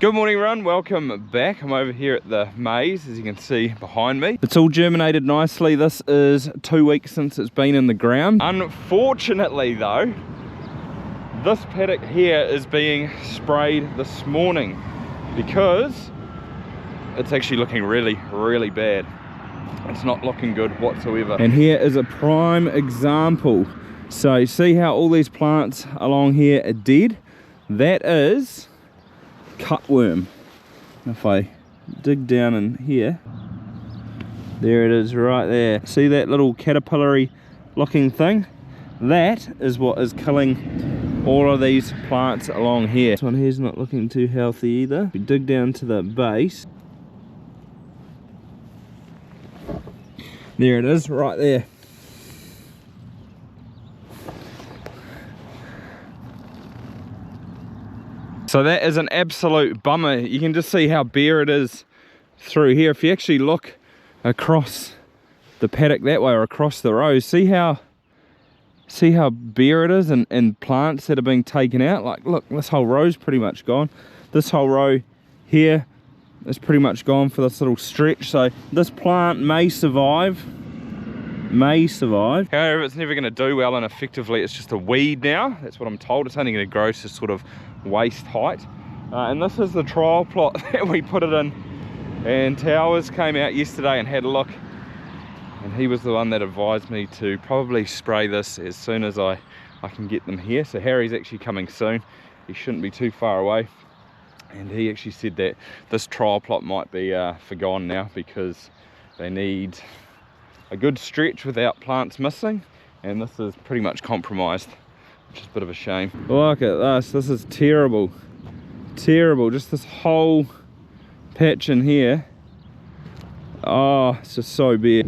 Good morning everyone, welcome back. I'm over here at the Maize, as you can see behind me. It's all germinated nicely. This is 2 weeks since it's been in the ground. Unfortunately though, this paddock here is being sprayed this morning because it's actually looking really bad. It's not looking good whatsoever. And here is a prime example. So see how all these plants along here are dead? That is cutworm. If I dig down in here, there it is right there. See that little caterpillary looking thing? That is what is killing all of these plants along here. This one here's not looking too healthy either. We dig down to the base. There it is right there. So that is an absolute bummer. You can just see how bare it is through here. If you actually look across the paddock that way or across the rows, see how bare it is and plants that are being taken out. Like look, this whole row's pretty much gone. This whole row here is pretty much gone for this little stretch. So this plant may survive. However, it's never going to do well, and effectively it's just a weed now. That's what I'm told. It's only going to grow to sort of waist height. And this is the trial plot that we put it in. And Towers came out yesterday and had a look, and he was the one that advised me to probably spray this as soon as I can get them here. So Harry's actually coming soon. He shouldn't be too far away. And he actually said that this trial plot might be forgone now because they need a good stretch without plants missing, and this is pretty much compromised, which is a bit of a shame. Look at this is terrible, just this whole patch in here. Oh, it's just so bare.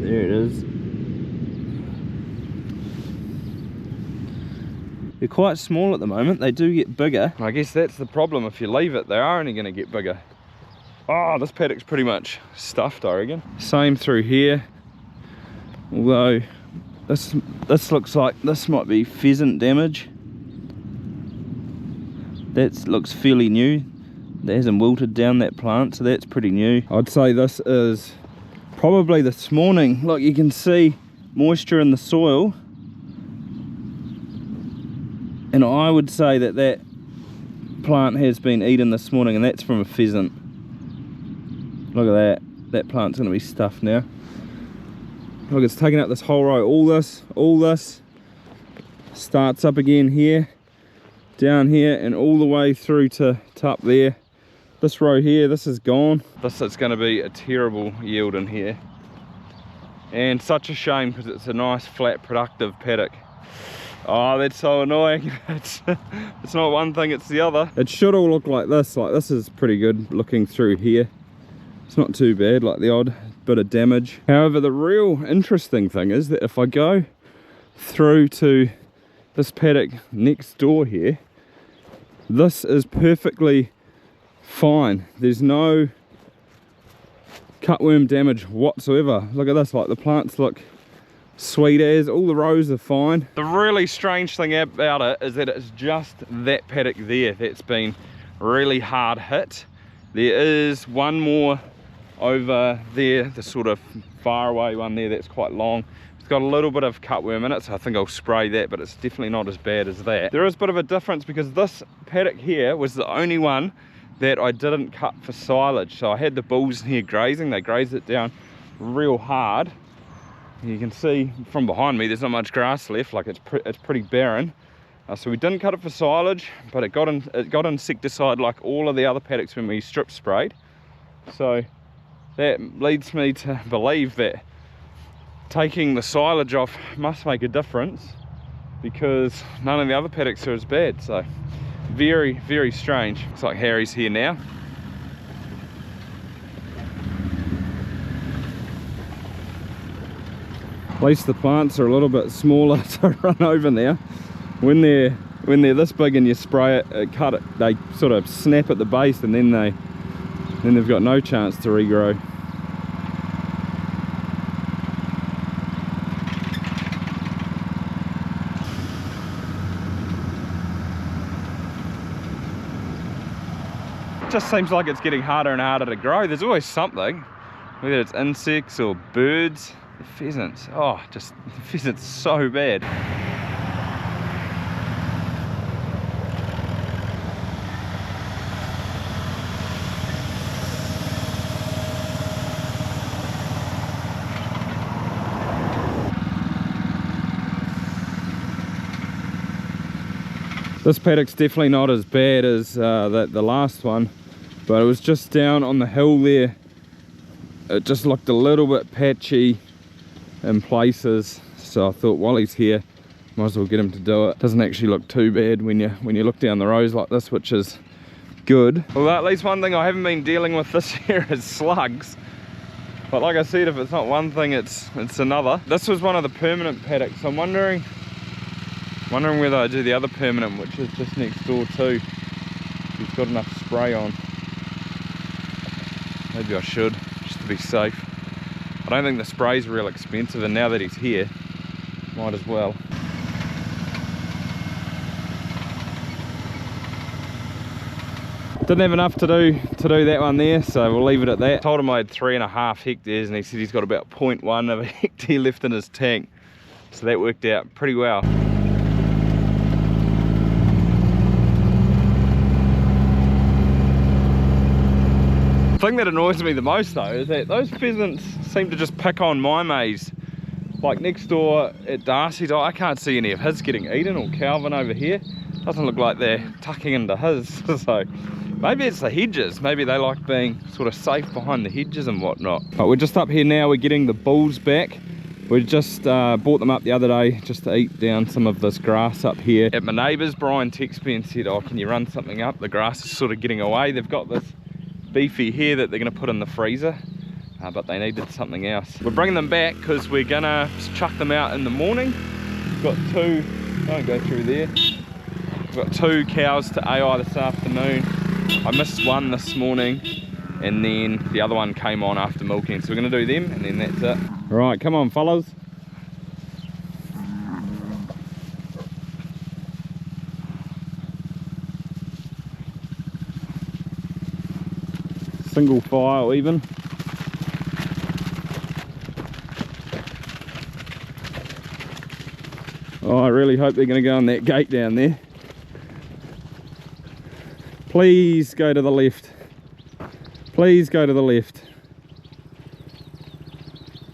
There it is. They're quite small at the moment. They do get bigger. I guess that's the problem. If you leave it, they are only going to get bigger. Oh, this paddock's pretty much stuffed, I reckon. Same through here. Although this looks like this might be pheasant damage. That looks fairly new. That hasn't wilted down, that plant, so that's pretty new. I'd say this is probably this morning. Look, you can see moisture in the soil. And I would say that plant has been eaten this morning, and that's from a pheasant. Look at that. That plant's going to be stuffed now. Look, it's taken out this whole row. All this starts up again here, down here, and all the way through to up there. This row here, this is gone. This is going to be a terrible yield in here. And such a shame because it's a nice, flat, productive paddock. Oh, that's so annoying. It's not one thing, it's the other. It should all look like this. Like, this is pretty good looking through here. It's not too bad, like the odd bit of damage. However, the real interesting thing is that if I go through to this paddock next door here, this is perfectly fine. There's no cutworm damage whatsoever. Look at this, like the plants look sweet as, all the rows are fine. The really strange thing about it is that it's just that paddock there that's been really hard hit. There is one more over there, the sort of far away one there that's quite long. It's got a little bit of cutworm in it, so I think I'll spray that, but it's definitely not as bad as that. There is a bit of a difference because this paddock here was the only one that I didn't cut for silage. So I had the bulls in here grazing, they grazed it down real hard. You can see from behind me there's not much grass left, like it's pretty barren. So we didn't cut it for silage, but it got insecticide like all of the other paddocks when we strip sprayed. So that leads me to believe that taking the silage off must make a difference because none of the other paddocks are as bad. So very strange. Looks like Harry's here now. At least the plants are a little bit smaller to run over now. When they're this big and you spray it, cut it, they sort of snap at the base, and then they've got no chance to regrow. just seems like it's getting harder and harder to grow. There's always something, whether it's insects or birds. The pheasants, oh, just the pheasants so bad. This paddock's definitely not as bad as the last one, but it was just down on the hill there. It just looked a little bit patchy in places, so I thought while he's here, might as well get him to do it. Doesn't actually look too bad when you look down the rows like this, which is good. Well, at least one thing I haven't been dealing with this year is slugs. But like I said, if it's not one thing, it's another. This was one of the permanent paddocks. I'm wondering whether I do the other permanent, which is just next door too. He's got enough spray on. Maybe I should, just to be safe. I don't think the spray's real expensive, and now that he's here, might as well. Didn't have enough to do that one there, so we'll leave it at that. Told him I had 3.5 hectares, and he said he's got about 0.1 of a hectare left in his tank. So that worked out pretty well. The thing that annoys me the most though is that those pheasants seem to just pick on my maize. Like next door at Darcy's, I can't see any of his getting eaten, or Calvin over here. Doesn't look like they're tucking into his. So maybe it's the hedges. Maybe they like being sort of safe behind the hedges and whatnot. But we're just up here now, we're getting the bulls back. We just brought them up the other day just to eat down some of this grass up here. At my neighbour's, Brian texted me and said, oh, can you run something up? The grass is sort of getting away. They've got this beefy here that they're going to put in the freezer, but they needed something else. We're bringing them back because we're going to chuck them out in the morning. We've got two, don't go through there. We've got 2 cows to AI this afternoon. I missed one this morning, and then the other one came on after milking, so we're going to do them and then that's it. Right, come on fellas. Single file even. Oh, I really hope they're going to go on that gate down there. Please go to the left. Please go to the left.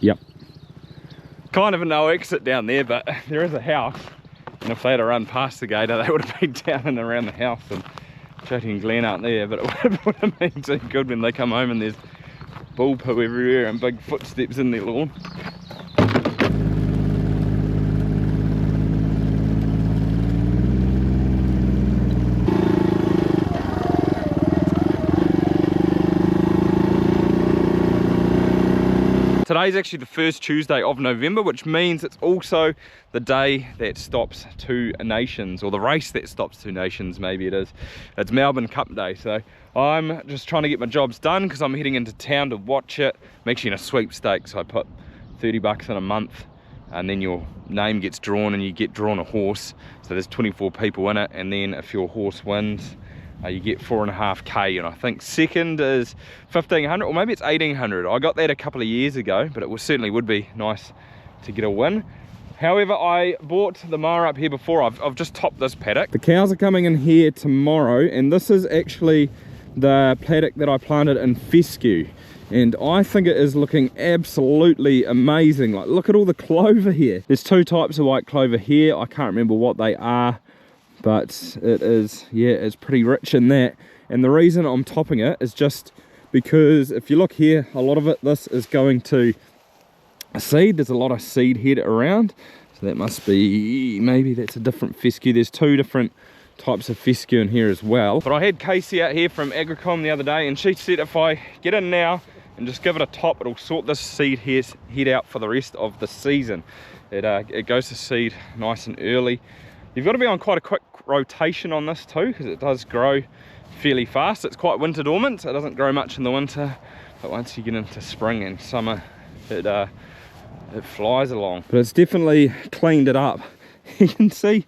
Yep. Kind of a no exit down there, but there is a house. And if they had to run past the gate, they would have been down and around the house. And Jody and Glenn aren't there, but it would have been too good when they come home and there's bull poo everywhere and big footsteps in their lawn. Today's actually the first Tuesday of November, which means it's also the day that stops 2 nations, or the race that stops 2 nations, maybe it is. It's Melbourne Cup day, so I'm just trying to get my jobs done because I'm heading into town to watch it. I'm actually in a sweepstakes, so I put 30 bucks in a month, and then your name gets drawn and you get drawn a horse. So there's 24 people in it, and then if your horse wins, you get 4.5k, and I think second is 1500, or maybe it's 1800. I got that a couple of years ago, but it certainly would be nice to get a win. However, I bought the mower up here before. I've just topped this paddock. The cows are coming in here tomorrow, and this is actually the paddock that I planted in Fescue, and I think it is looking absolutely amazing. Like, look at all the clover here. There's 2 types of white clover here. I can't remember what they are, but it is, yeah, it's pretty rich in that. And the reason I'm topping it is just because if you look here, a lot of it, this is going to seed. There's a lot of seed head around, so that must be, maybe that's a different fescue. There's 2 different types of fescue in here as well. But I had Casey out here from Agricom the other day, and she said if I get in now and just give it a top, it'll sort this seed head out for the rest of the season. It goes to seed nice and early. You've got to be on quite a quick rotation on this too, because it does grow fairly fast. It's quite winter dormant, so it doesn't grow much in the winter, but once you get into spring and summer, it flies along. But it's definitely cleaned it up. You can see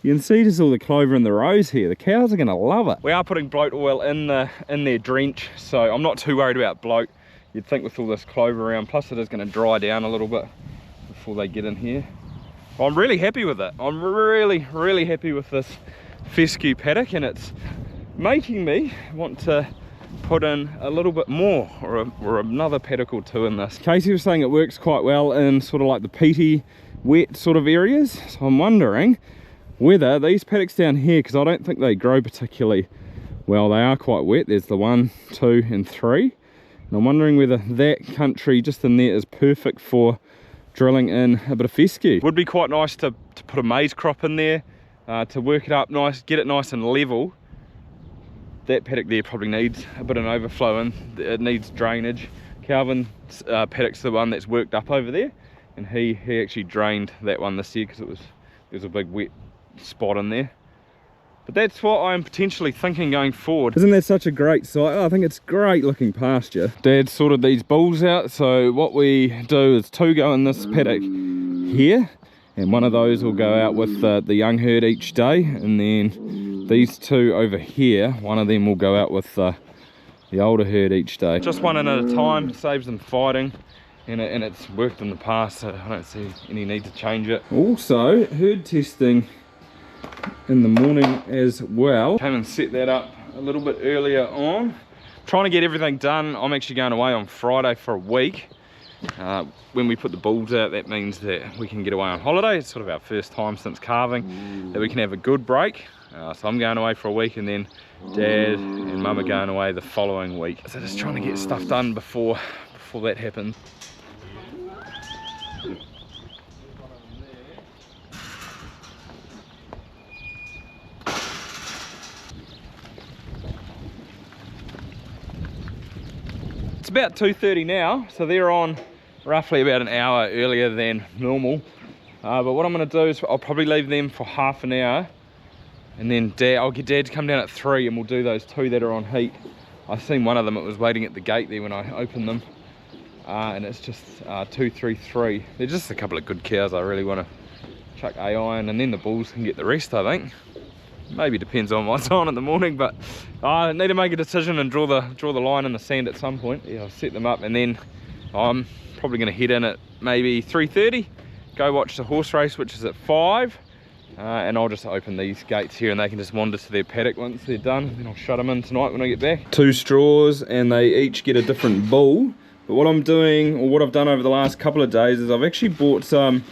You can see just all the clover in the rows here. The cows are going to love it. We are putting bloat oil in their drench, so I'm not too worried about bloat. You'd think with all this clover around, plus it is going to dry down a little bit before they get in here. Well, I'm really happy with it. I'm really happy with this fescue paddock, and it's making me want to put in a little bit more, or another paddock or two in this. Casey was saying it works quite well in sort of like the peaty, wet sort of areas, so I'm wondering whether these paddocks down here, because I don't think they grow particularly well, they are quite wet. There's the 1, 2 and 3, and I'm wondering whether that country just in there is perfect for drilling in a bit of fescue. Would be quite nice to put a maize crop in there, to work it up nice, get it nice and level. That paddock there probably needs a bit of an overflow in, it needs drainage. Calvin's paddock's the one that's worked up over there, and he actually drained that one this year because there was a big wet spot in there. But that's what I'm potentially thinking going forward. Isn't that such a great site? Oh, I think it's great looking pasture. Dad sorted these bulls out, so what we do is 2 go in this paddock here, and one of those will go out with the young herd each day, and then these 2 over here, one of them will go out with the older herd each day. Just one in at a time, saves them fighting. And it's worked in the past, so I don't see any need to change it. Also, herd testing in the morning as well. Came and set that up a little bit earlier on. Trying to get everything done. I'm actually going away on Friday for a week. When we put the bulls out, that means that we can get away on holiday. It's sort of our first time since calving that we can have a good break. So I'm going away for a week, and then Dad and Mum are going away the following week. So just trying to get stuff done before that happens. It's about 2:30 now, so they're on roughly about an hour earlier than normal. But what I'm going to do is I'll probably leave them for half an hour, and then I'll get Dad to come down at 3, and we'll do those 2 that are on heat. I've seen one of them, it was waiting at the gate there when I opened them, and it's just 233. They're just a couple of good cows. I really want to chuck AI in, and then the bulls can get the rest, I think. Maybe depends on what's on in the morning, but I need to make a decision and draw the line in the sand at some point. Yeah, I'll set them up, and then I'm probably going to head in at maybe 3:30, go watch the horse race, which is at 5, and I'll just open these gates here, and they can just wander to their paddock once they're done. Then I'll shut them in tonight when I get back. 2 straws, and they each get a different bull. But what I'm doing, or what I've done over the last couple of days, is I've actually bought some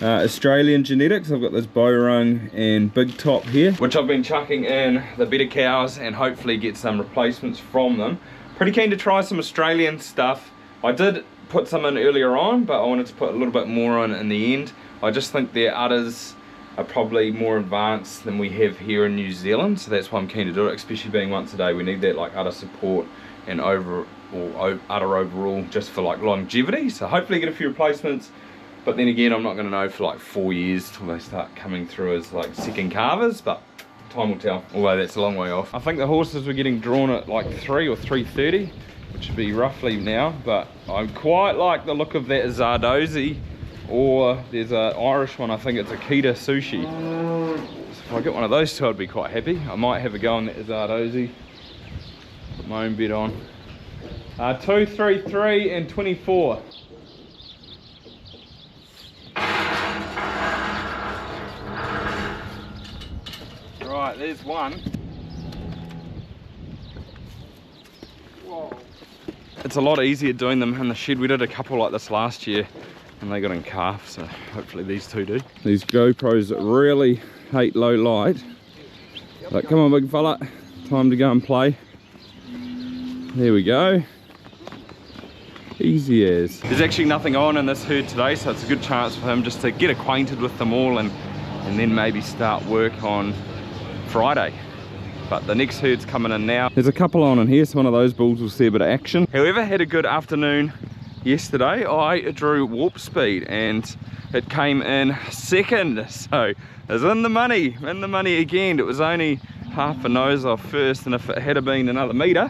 Australian genetics. I've got this Bowrung and Big Top here, which I've been chucking in the better cows and hopefully get some replacements from them. Pretty keen to try some Australian stuff. I did put some in earlier on, but I wanted to put a little bit more on in the end. I just think their udders are probably more advanced than we have here in New Zealand, so that's why I'm keen to do it, especially being once a day. We need that like udder support and udder overall, just for like longevity. So hopefully get a few replacements. But then again, I'm not going to know for like 4 years till they start coming through as like second calvers, but time will tell, although that's a long way off. I think the horses were getting drawn at like 3 or 3:30, which would be roughly now, but I quite like the look of that Zardozi, or there's an Irish one, I think it's Akita Sushi. So if I get one of those 2, I'd be quite happy. I might have a go on that Zardozi, put my own bet on. 2, 3, 3 and 24. Right, there's one. Whoa. It's a lot easier doing them in the shed. We did a couple like this last year and they got in calf, so hopefully these 2 do. These GoPros really hate low light. But come on, big fella, time to go and play. There we go. Easy as. There's actually nothing on in this herd today, so it's a good chance for him just to get acquainted with them all and then maybe start work on Friday. But the next herd's coming in now. There's a couple on in here, so one of those bulls will see a bit of action. However, had a good afternoon yesterday. I drew warp speed and it came in second, so it was in the money again. It was only half a nose off first, and if it had been another metre,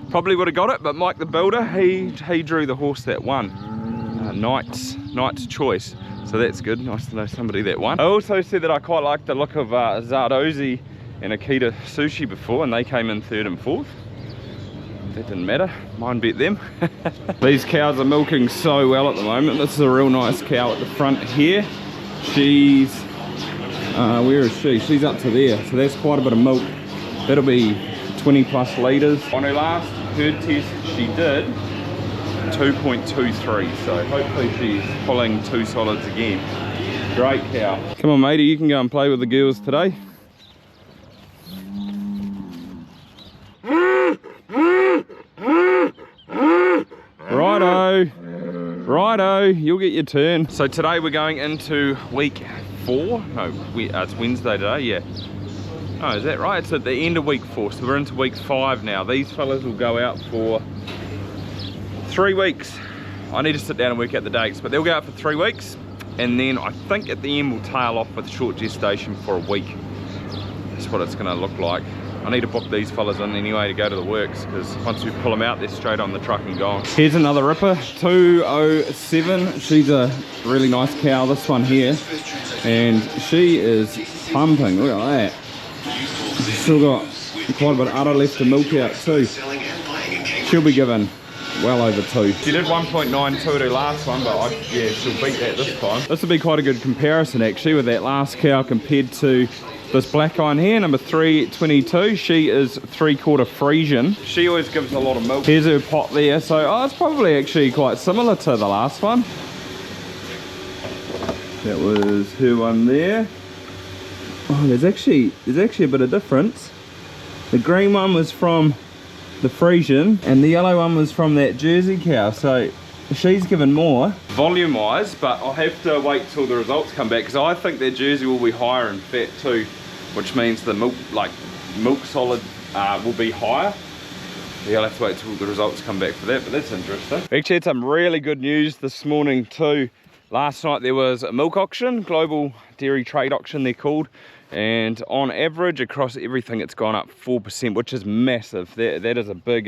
probably would have got it. But Mike the builder, he drew the horse that won. Knight's Choice. So that's good, nice to know somebody that won. I also said that I quite liked the look of Zardozi and Akita Sushi before, and they came in 3rd and 4th. That didn't matter, mine beat them. These cows are milking so well at the moment. This is a real nice cow at the front here. She's, where is she? She's up to there, so that's quite a bit of milk. That'll be 20 plus litres. On her last herd test she did 2.23, so hopefully she's pulling 2 solids again. Great cow. Come on matey, you can go and play with the girls today. Righto, you'll get your turn. So today we're going into week 4. No, it's Wednesday today, yeah. Oh, is that right? It's at the end of week 4, so we're into week 5 now. These fellas will go out for 3 weeks. I need to sit down and work out the dates, but they'll go out for 3 weeks, and then I think at the end we'll tail off with short gestation for a week. That's what it's gonna look like. I need to book these fellas in anyway to go to the works, because once we pull them out, they're straight on the truck and gone. Here's another ripper, 207. She's a really nice cow, this one here, and she is pumping. Look at that. She's still got quite a bit of udder left to milk out too. She'll be given well over 2. She did 1.92 at her last one, but yeah, she'll beat that this time. This will be quite a good comparison actually with that last cow compared to this black one here, number 322. She is 3/4 Frisian. She always gives a lot of milk. Here's her pot there, so it's probably actually quite similar to the last one. That was her one there. Oh, there's actually a bit of difference. The green one was from the Frisian, and the yellow one was from that Jersey cow, so she's given more volume wise, but I'll have to wait till the results come back, because I think that Jersey will be higher in fat too, which means the milk solid will be higher. Yeah, I'll have to wait till the results come back for that, but that's interesting. We actually had some really good news this morning too. Last night there was a milk auction, global dairy trade auction they're called, and on average across everything it's gone up 4%, which is massive. That is a big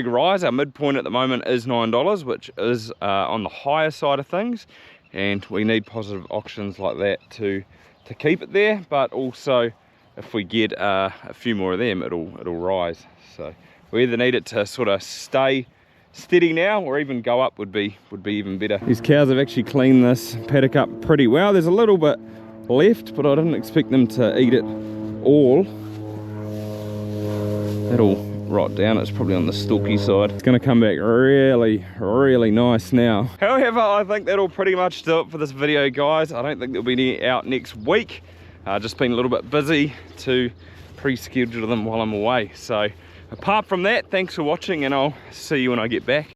rise. Our midpoint at the moment is $9, which is on the higher side of things, and we need positive auctions like that to keep it there, but also if we get a few more of them, it'll rise. So we either need it to sort of stay steady now, or even go up would be even better. These cows have actually cleaned this paddock up pretty well. There's a little bit left, but I didn't expect them to eat it all. That'll rot down. It's probably on the stalky side. It's going to come back really nice now. However, I think that'll pretty much do it for this video, guys. I don't think there'll be any out next week. Just been a little bit busy to pre-schedule them while I'm away. So apart from that, thanks for watching, and I'll see you when I get back.